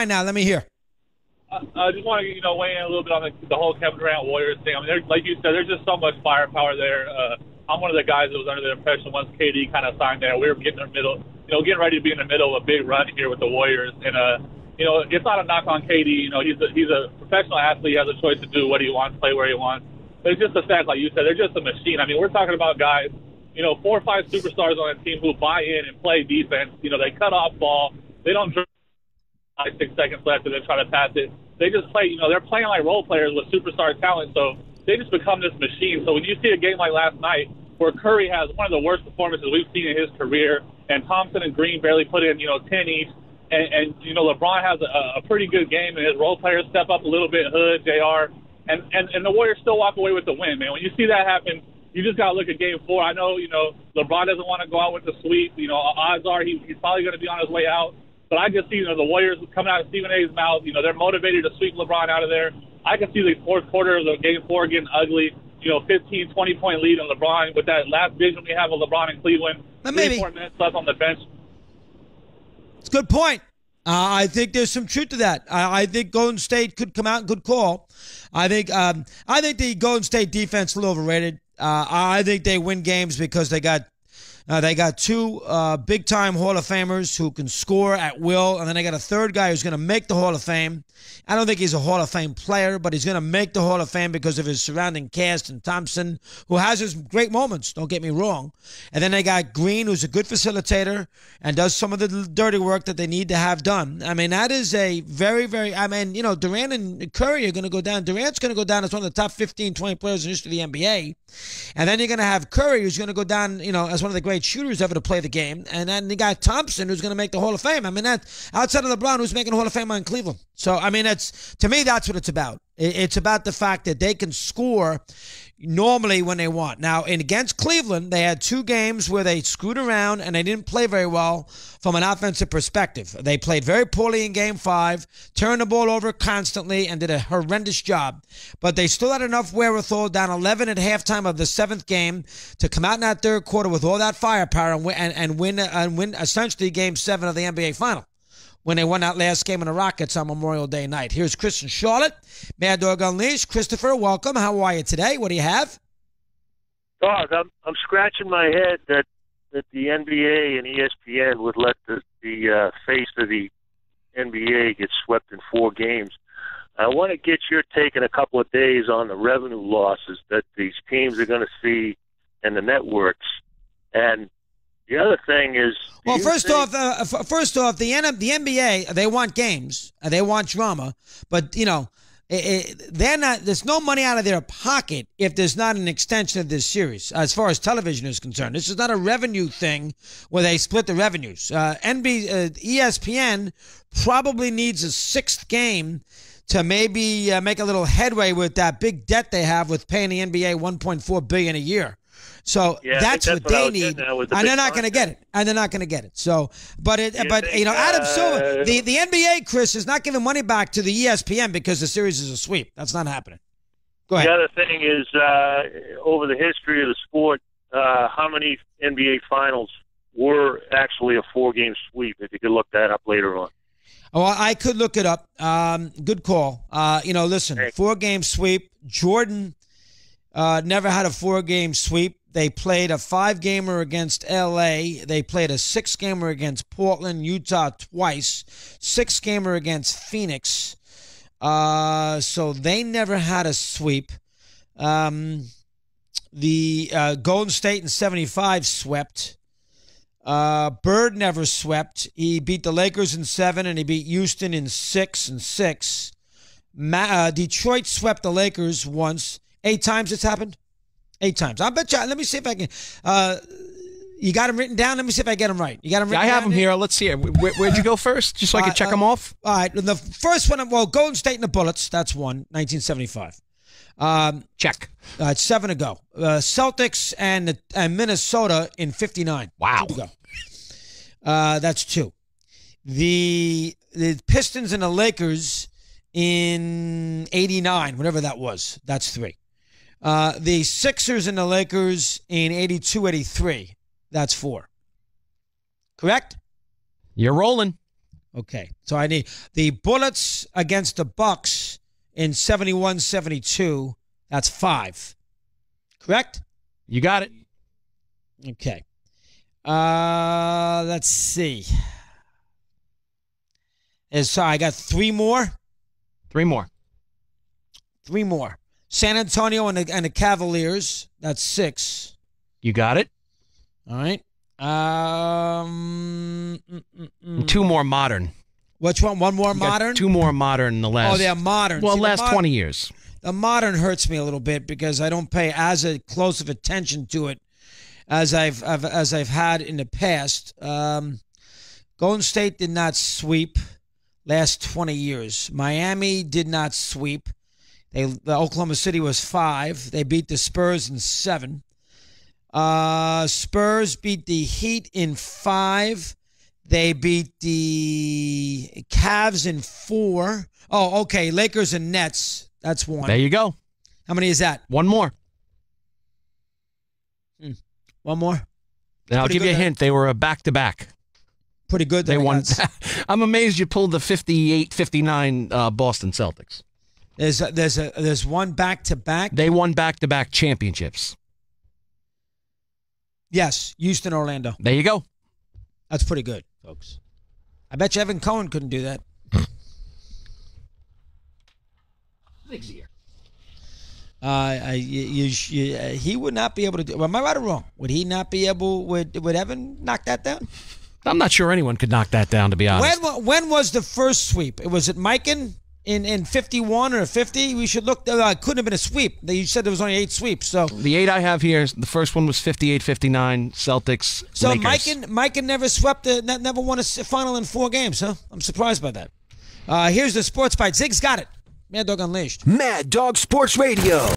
Now, let me hear. I just want to, weigh in a little bit on the whole Kevin Durant Warriors thing. I mean, like you said, there's just so much firepower there. I'm one of the guys that was under the impression once KD kind of signed there, we were getting in the middle, getting ready to be in the middle of a big run here with the Warriors. And, it's not a knock on KD. He's a professional athlete. He has a choice to do what he wants, play where he wants. But it's just the fact, like you said, they're just a machine. I mean, we're talking about guys, 4 or 5 superstars on a team who buy in and play defense. They cut off ball. They don't dribble 5, 6 seconds left and then try to pass it. They just play, they're playing like role players with superstar talent. So they just become this machine. So when you see a game like last night where Curry has one of the worst performances we've seen in his career, and Thompson and Green barely put in, 10 each, and LeBron has a pretty good game, and his role players step up a little bit, Hood, JR, and the Warriors still walk away with the win, man. When you see that happen, you just got to look at Game 4. I know, LeBron doesn't want to go out with the sweep. Odds are he's probably going to be on his way out. But I can see, the Warriors coming out of Stephen A's mouth. They're motivated to sweep LeBron out of there. I can see the fourth quarter of the Game 4 getting ugly. 15, 20-point lead on LeBron with that last vision we have of LeBron in Cleveland. Maybe 4 minutes left on the bench. It's a good point. I think there's some truth to that. I think Golden State could come out and good call. I think the Golden State defense is a little overrated. I think they win games because they got 2 big-time Hall of Famers who can score at will, and then they got a third guy who's going to make the Hall of Fame. I don't think he's a Hall of Fame player, but he's going to make the Hall of Fame because of his surrounding cast, and Thompson, who has his great moments, don't get me wrong. And then they got Green, who's a good facilitator and does some of the dirty work that they need to have done. I mean, that is a very, very, Durant and Curry are going to go down. Durant's going to go down as one of the top 15, 20 players in the history of the NBA. And then you're going to have Curry, who's going to go down, as one of the great shooters ever to play the game. And then you got Thompson, who's going to make the Hall of Fame. I mean, that outside of LeBron, who's making the Hall of Fame in Cleveland. So, I mean, to me, that's what it's about. It's about the fact that they can score normally when they want. Now, against Cleveland, they had 2 games where they screwed around and they didn't play very well from an offensive perspective. They played very poorly in Game 5, turned the ball over constantly, and did a horrendous job. But they still had enough wherewithal down 11 at halftime of the 7th game to come out in that third quarter with all that firepower and win essentially Game 7 of the NBA Final, when they won that last game in the Rockets on Memorial Day night. Here's Chris in Charlotte. Mad Dog Unleashed. Christopher, welcome. How are you today? What do you have? Dog, I'm scratching my head that the NBA and ESPN would let the face of the NBA get swept in 4 games. I want to get your take in a couple of days on the revenue losses that these teams are going to see in the networks. And the other thing is, well, first off, the NBA, they want games, they want drama, but they're not. There's no money out of their pocket if there's not an extension of this series. As far as television is concerned, this is not a revenue thing where they split the revenues. ESPN probably needs a 6th game to maybe make a little headway with that big debt they have with paying the NBA $1.4 billion a year. So that's what they need, and they're not going to get it. So, Adam Silver, the NBA, Chris, is not giving money back to the ESPN because the series is a sweep. That's not happening. Go ahead. The other thing is, over the history of the sport, how many NBA finals were actually a 4-game sweep? If you could look that up later on. Oh, I could look it up. Good call. Listen, 4-game sweep. Jordan never had a 4-game sweep. They played a 5-gamer against L.A. They played a 6-gamer against Portland, Utah twice, 6-gamer against Phoenix. So they never had a sweep. The Golden State in 75 swept. Bird never swept. He beat the Lakers in 7, and he beat Houston in 6 and 6. Detroit swept the Lakers once. 8 times it's happened? 8 times. I bet you. Let me see if I can. You got them written down? Let me see if I get them right. You got them written down? I have them here. Let's see. Where'd you go first? Just so I can check them off? All right. The first one, Golden State and the Bullets. That's 1975. Check. It's 7 ago. Celtics and Minnesota in 59. Wow. 2 ago. That's 2. The Pistons and the Lakers in 89, whatever that was. That's 3. The Sixers and the Lakers in 82, 83. That's 4. Correct? You're rolling. Okay. So I need the Bullets against the Bucks in 71-72. That's 5. Correct? You got it. Okay. Let's see. So I got 3 more. 3 more. 3 more. San Antonio and the Cavaliers. That's 6. You got it. All right. 2 more modern. Which one? One more You got modern? 2 more modern in the last. Oh, they're modern. Well, See, last 20 years. The modern hurts me a little bit because I don't pay as close of attention to it as I've had in the past. Golden State did not sweep last 20 years. Miami did not sweep. The Oklahoma City was 5. They beat the Spurs in 7. Spurs beat the Heat in 5. They beat the Cavs in 4. Oh, okay. Lakers and Nets. That's 1. There you go. How many is that? 1 more. 1 more? And I'll give you a hint. They were a back-to-back. Pretty good. They won. I'm amazed you pulled the 58-59 Boston Celtics. There's one back-to-back. They won back-to-back championships. Yes, Houston, Orlando. There you go. That's pretty good, folks. I bet you Evan Cohen couldn't do that. He would not be able to do. Am I right or wrong? Would he not be able? Would Evan knock that down? I'm not sure anyone could knock that down, to be honest. When was the first sweep? Was it Mikan in 51 or 50? We should look. It couldn't have been a sweep. You said there was only 8 sweeps. So the 8 I have here, the first one was 58-59 Celtics. So Lakers. Mikan never swept. Never won a final in 4 games. Huh? I'm surprised by that. Here's the sports fight. Zig's got it. Mad Dog Unleashed. Mad Dog Sports Radio.